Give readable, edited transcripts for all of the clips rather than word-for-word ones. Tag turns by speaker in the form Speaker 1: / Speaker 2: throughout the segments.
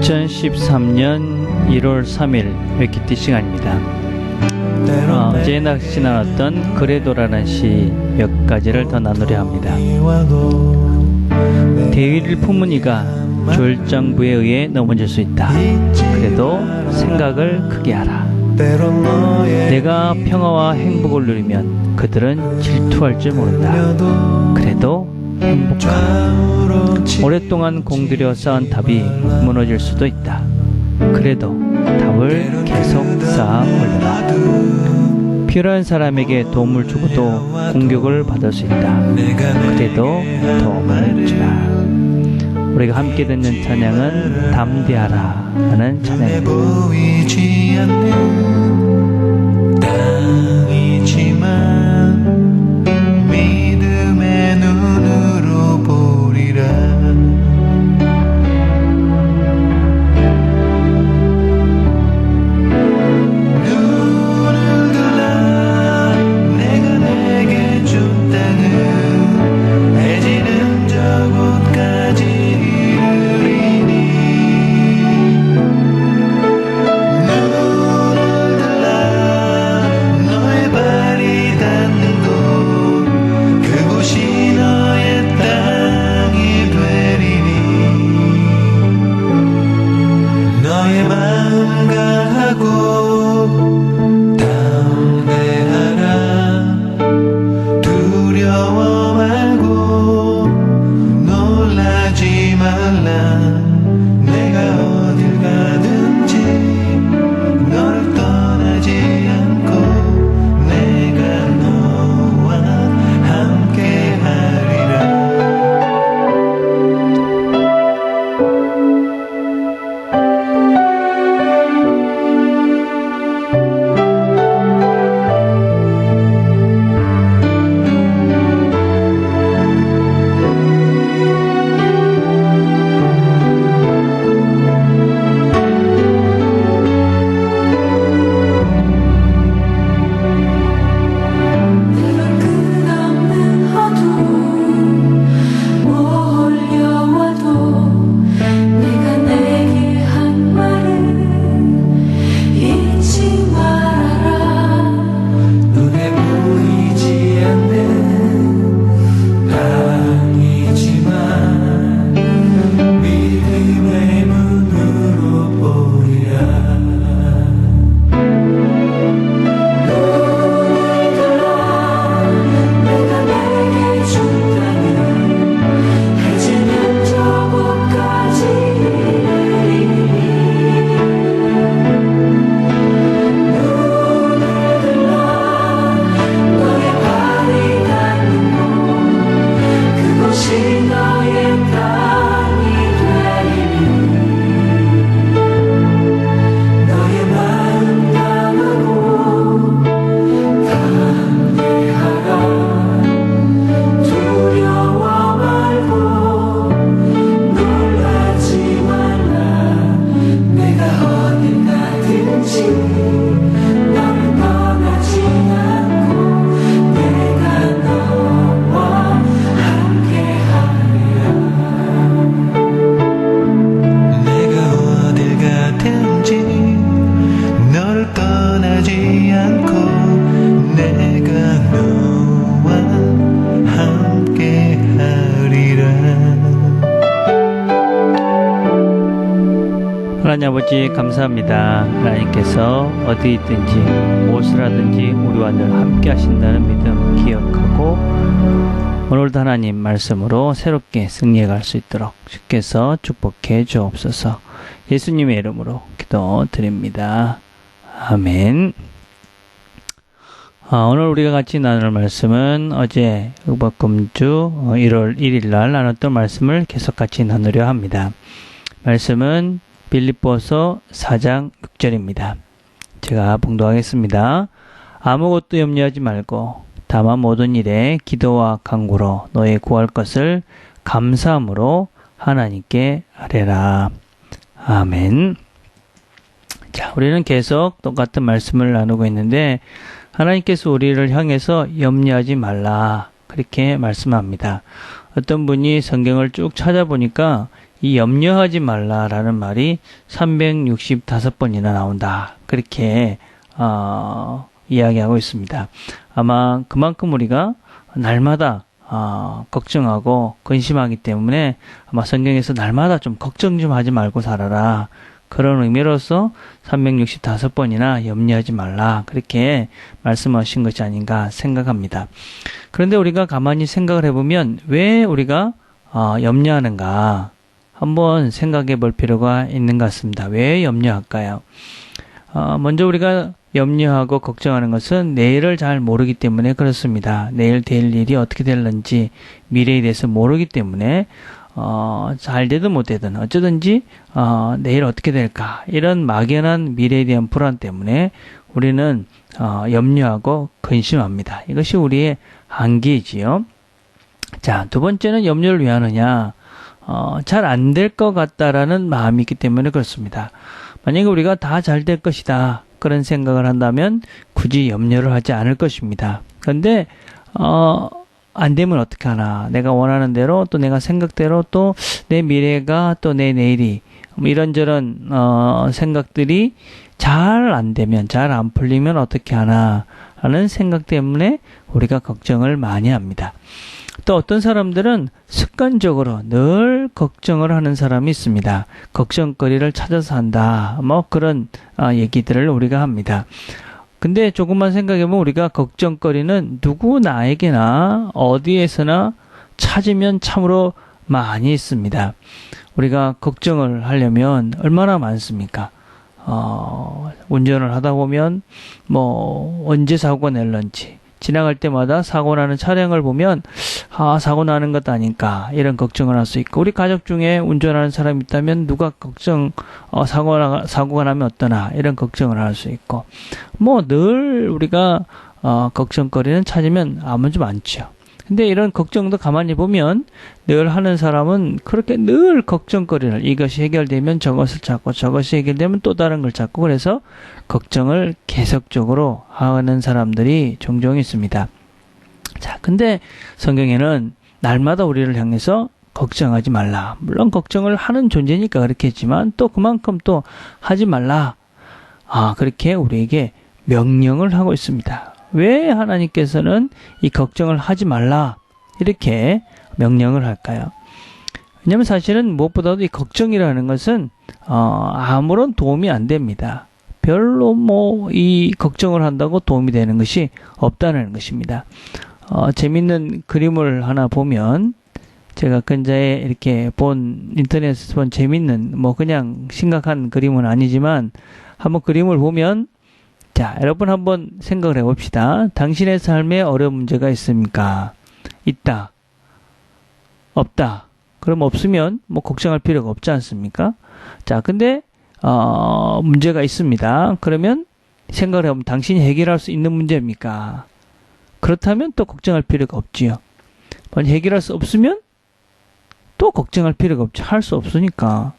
Speaker 1: 2013년 1월 3일 웨키티 시간입니다. 어제나 지나왔던 그래도라는 시 몇 가지를 더 나누려 합니다. 대의를 품은 이가 졸장부에 의해 넘어질 수 있다. 그래도 생각을 크게 하라. 내가 평화와 행복을 누리면 그들은 질투할 줄 모른다. 그래도 행복하라. 오랫동안 공들여 쌓은 탑이 무너질 수도 있다. 그래도 탑을 계속 쌓아 올려라. 필요한 사람에게 도움을 주고도 공격을 받을 수 있다. 그래도 도움을 주라. 우리가 함께 듣는 찬양은 담대하라 하는 찬양입니다. 하나님 아버지 감사합니다. 하나님께서 어디 있든지 무엇을 하든지 우리와 늘 함께 하신다는 믿음 기억하고 오늘도 하나님 말씀으로 새롭게 승리해 갈 수 있도록 주께서 축복해 주옵소서. 예수님의 이름으로 기도드립니다. 아멘. 오늘 우리가 같이 나눌 말씀은 어제 의복금주 1월 1일 날 나눴던 말씀을 계속 같이 나누려 합니다. 말씀은 빌립보서 4장 6절입니다. 제가 봉독하겠습니다. 아무것도 염려하지 말고 다만 모든 일에 기도와 간구로 너의 구할 것을 감사함으로 하나님께 아뢰라. 아멘. 자, 우리는 계속 똑같은 말씀을 나누고 있는데 하나님께서 우리를 향해서 염려하지 말라 그렇게 말씀합니다. 어떤 분이 성경을 쭉 찾아보니까 이 염려하지 말라라는 말이 365번이나 나온다. 그렇게 이야기하고 있습니다. 아마 그만큼 우리가 날마다 걱정하고 근심하기 때문에 아마 성경에서 날마다 좀 걱정 좀 하지 말고 살아라. 그런 의미로서 365번이나 염려하지 말라. 그렇게 말씀하신 것이 아닌가 생각합니다. 그런데 우리가 가만히 생각을 해보면 왜 우리가 염려하는가 한번 생각해 볼 필요가 있는 것 같습니다. 왜 염려할까요? 먼저 우리가 염려하고 걱정하는 것은 내일을 잘 모르기 때문에 그렇습니다. 내일 될 일이 어떻게 될는지 미래에 대해서 모르기 때문에 잘 되든 못 되든 어쩌든지 내일 어떻게 될까 이런 막연한 미래에 대한 불안 때문에 우리는 염려하고 근심합니다. 이것이 우리의 한계이지요. 자, 두 번째는 염려를 왜 하느냐? 잘 안 될 것 같다라는 마음이 있기 때문에 그렇습니다. 만약에 우리가 다 잘 될 것이다 그런 생각을 한다면 굳이 염려를 하지 않을 것입니다. 그런데 안 되면 어떻게 하나? 내가 원하는 대로 또 내가 생각대로 또 내 미래가 또 내 내일이 이런저런 생각들이 잘 안 되면 잘 안 풀리면 어떻게 하나 하는 생각 때문에 우리가 걱정을 많이 합니다. 또 어떤 사람들은 습관적으로 늘 걱정을 하는 사람이 있습니다. 걱정거리를 찾아서 한다. 뭐 그런 얘기들을 우리가 합니다. 근데 조금만 생각해보면 우리가 걱정거리는 누구 나에게나 어디에서나 찾으면 참으로 많이 있습니다. 우리가 걱정을 하려면 얼마나 많습니까? 운전을 하다 보면 뭐 언제 사고가 낼런지 지나갈 때마다 사고 나는 차량을 보면 사고 나는 것 아닌가 이런 걱정을 할 수 있고 우리 가족 중에 운전하는 사람이 있다면 누가 사고가 나면 어떠나 이런 걱정을 할 수 있고 뭐 늘 우리가 걱정거리는 찾으면 아무지 많죠. 근데 이런 걱정도 가만히 보면 늘 하는 사람은 그렇게 늘 걱정거리를 이것이 해결되면 저것을 찾고 저것이 해결되면 또 다른 걸 찾고 그래서 걱정을 계속적으로 하는 사람들이 종종 있습니다. 자, 근데 성경에는 날마다 우리를 향해서 걱정하지 말라. 물론 걱정을 하는 존재니까 그렇게 했지만 또 그만큼 또 하지 말라. 그렇게 우리에게 명령을 하고 있습니다. 왜 하나님께서는 이 걱정을 하지 말라 이렇게 명령을 할까요? 왜냐하면 사실은 무엇보다도 이 걱정이라는 것은 아무런 도움이 안 됩니다. 별로 뭐 이 걱정을 한다고 도움이 되는 것이 없다는 것입니다. 재밌는 그림을 하나 보면 제가 근자에 이렇게 인터넷에서 본 재밌는 뭐 그냥 심각한 그림은 아니지만 한번 그림을 보면 자, 여러분 한번 생각을 해봅시다. 당신의 삶에 어려운 문제가 있습니까? 있다. 없다. 그럼 없으면 뭐 걱정할 필요가 없지 않습니까? 자, 근데 문제가 있습니다. 그러면 생각을 해보면 당신이 해결할 수 있는 문제입니까? 그렇다면 또 걱정할 필요가 없지요. 만약 해결할 수 없으면 또 걱정할 필요가 없지. 할 수 없으니까.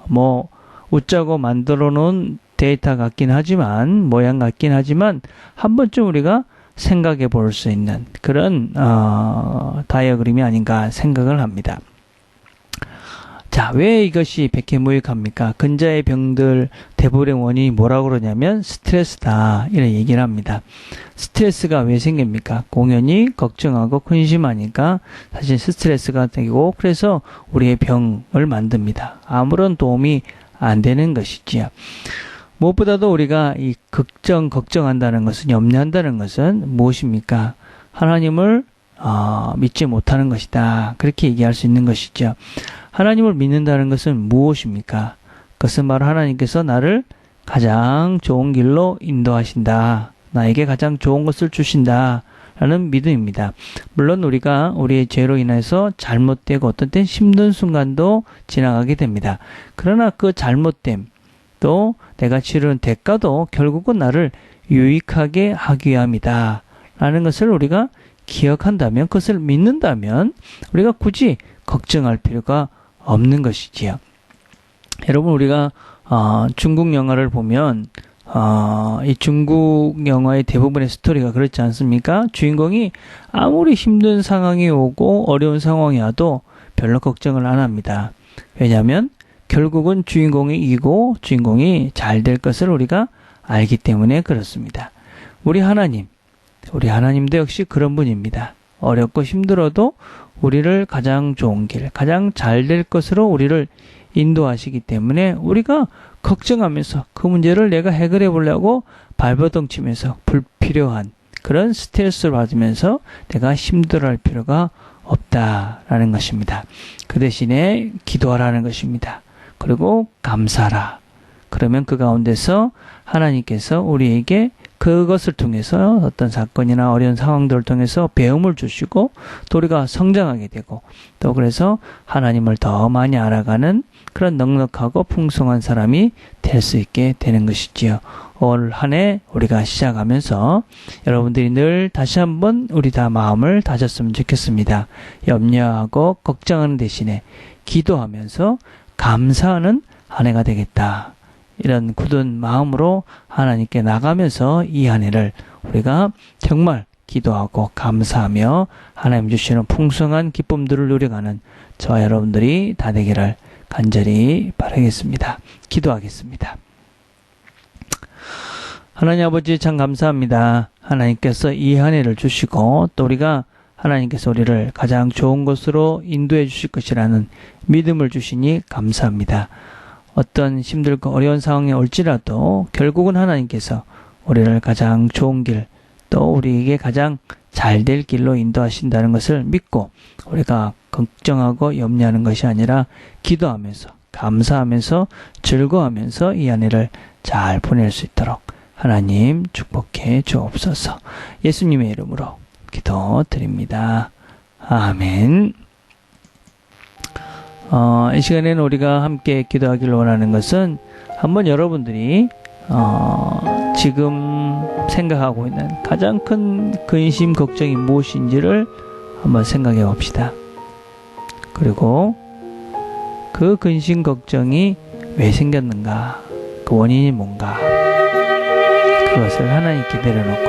Speaker 1: 뭐 웃자고 만들어 놓은 데이터 같긴 하지만 모양 같긴 하지만 한 번쯤 우리가 생각해 볼 수 있는 그런 다이어그램이 아닌가 생각을 합니다. 자, 왜 이것이 백해무익합니까? 근자의 병들 대부분의 원인이 뭐라고 그러냐면 스트레스다 이런 얘기를 합니다. 스트레스가 왜 생깁니까? 공연히 걱정하고 근심하니까 사실 스트레스가 되고 그래서 우리의 병을 만듭니다. 아무런 도움이 안 되는 것이지요. 무엇보다도 우리가 이 걱정한다는 것은 염려한다는 것은 무엇입니까? 하나님을 믿지 못하는 것이다. 그렇게 얘기할 수 있는 것이죠. 하나님을 믿는다는 것은 무엇입니까? 그것은 바로 하나님께서 나를 가장 좋은 길로 인도하신다. 나에게 가장 좋은 것을 주신다. 라는 믿음입니다. 물론 우리가 우리의 죄로 인해서 잘못되고 어떤 땐 힘든 순간도 지나가게 됩니다. 그러나 그 잘못됨 또 내가 치르는 대가도 결국은 나를 유익하게 하기 위함이다. 라는 것을 우리가 기억한다면 그것을 믿는다면 우리가 굳이 걱정할 필요가 없는 것이지요. 여러분 우리가 중국 영화를 보면 이 중국 영화의 대부분의 스토리가 그렇지 않습니까? 주인공이 아무리 힘든 상황이 오고 어려운 상황이 와도 별로 걱정을 안 합니다. 왜냐하면 결국은 주인공이 이기고 주인공이 잘 될 것을 우리가 알기 때문에 그렇습니다. 우리 하나님도 역시 그런 분입니다. 어렵고 힘들어도 우리를 가장 좋은 길, 가장 잘 될 것으로 우리를 인도하시기 때문에 우리가 걱정하면서 그 문제를 내가 해결해 보려고 발버둥 치면서 불필요한 그런 스트레스를 받으면서 내가 힘들어할 필요가 없다라는 것입니다. 그 대신에 기도하라는 것입니다. 그리고 감사하라. 그러면 그 가운데서 하나님께서 우리에게 그것을 통해서 어떤 사건이나 어려운 상황들을 통해서 배움을 주시고 또 우리가 성장하게 되고 또 그래서 하나님을 더 많이 알아가는 그런 넉넉하고 풍성한 사람이 될 수 있게 되는 것이지요. 올 한 해 우리가 시작하면서 여러분들이 늘 다시 한번 우리 다 마음을 다졌으면 좋겠습니다. 염려하고 걱정하는 대신에 기도하면서 감사하는 한 해가 되겠다. 이런 굳은 마음으로 하나님께 나가면서 이 한 해를 우리가 정말 기도하고 감사하며 하나님 주시는 풍성한 기쁨들을 누려가는 저와 여러분들이 다 되기를 간절히 바라겠습니다. 기도하겠습니다. 하나님 아버지 참 감사합니다. 하나님께서 이 한 해를 주시고 또 우리가 하나님께서 우리를 가장 좋은 곳으로 인도해 주실 것이라는 믿음을 주시니 감사합니다. 어떤 힘들고 어려운 상황에 올지라도 결국은 하나님께서 우리를 가장 좋은 길, 또 우리에게 가장 잘 될 길로 인도하신다는 것을 믿고 우리가 걱정하고 염려하는 것이 아니라 기도하면서 감사하면서 즐거워하면서 이 한 해를 잘 보낼 수 있도록 하나님 축복해 주옵소서. 예수님의 이름으로 기도드립니다. 아멘. 이 시간에는 우리가 함께 기도하기를 원하는 것은 한번 여러분들이 지금 생각하고 있는 가장 큰 근심 걱정이 무엇인지를 한번 생각해 봅시다. 그리고 그 근심 걱정이 왜 생겼는가, 그 원인이 뭔가, 그것을 하나님께 내려놓고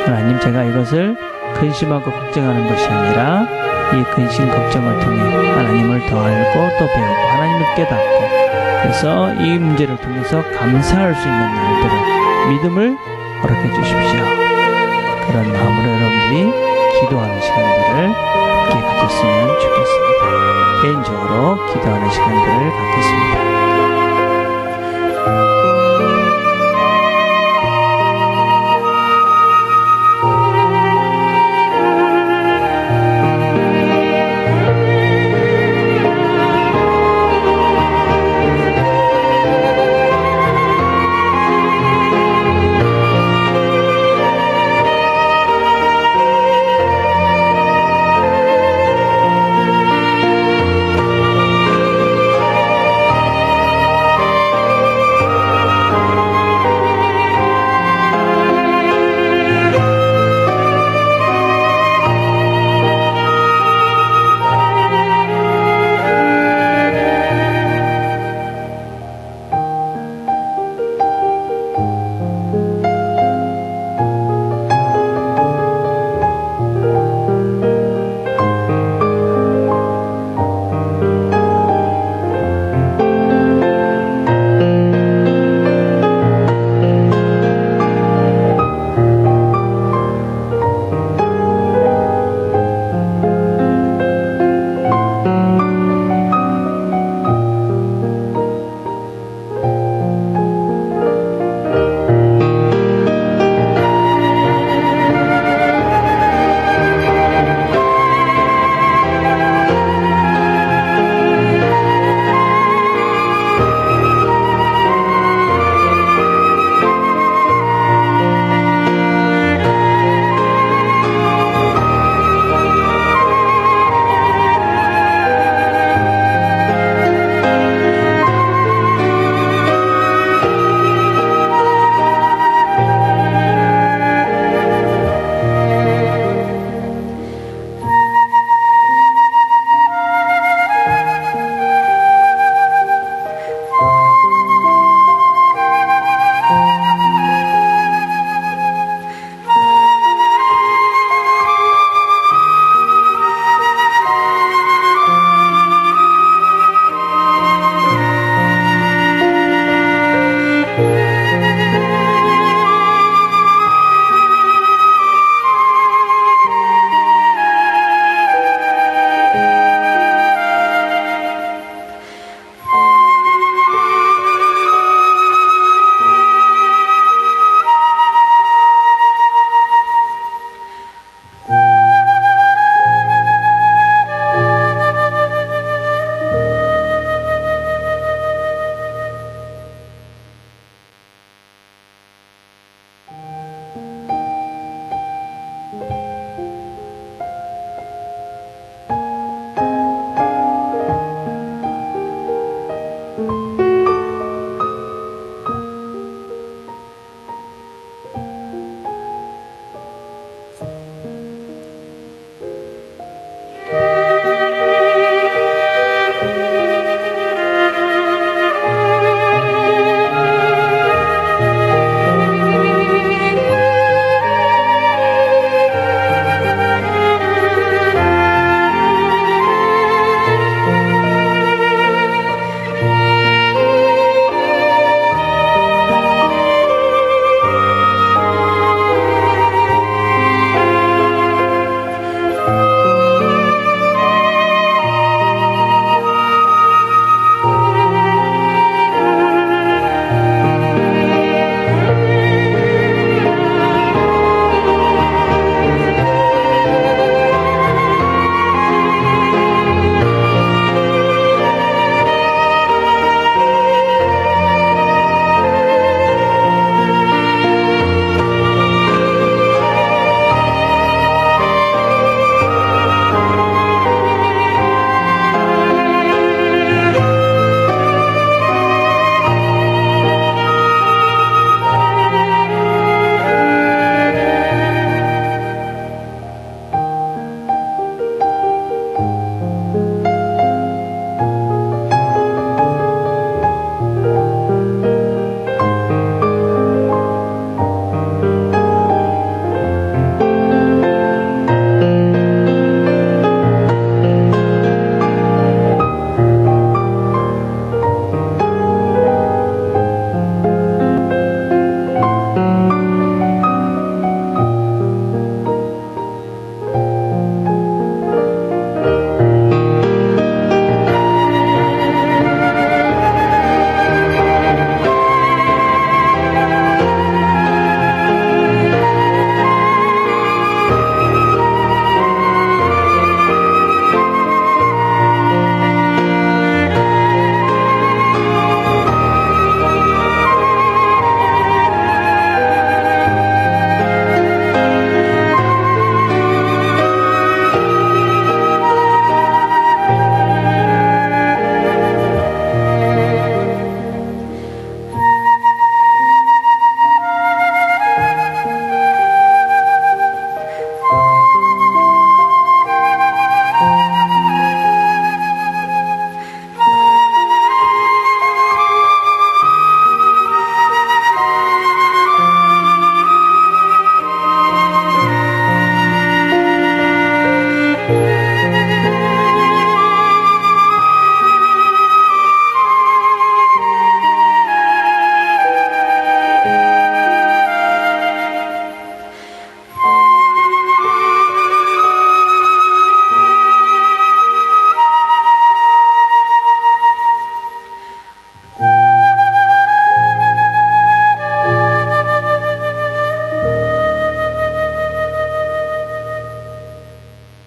Speaker 1: 하나님, 제가 이것을 근심하고 걱정하는 것이 아니라 이 근심 걱정을 통해 하나님을 더 알고 또 배우고 하나님을 깨닫고 그래서 이 문제를 통해서 감사할 수 있는 날들을 믿음을 허락해 주십시오. 그런 마음으로 여러분들이 기도하면서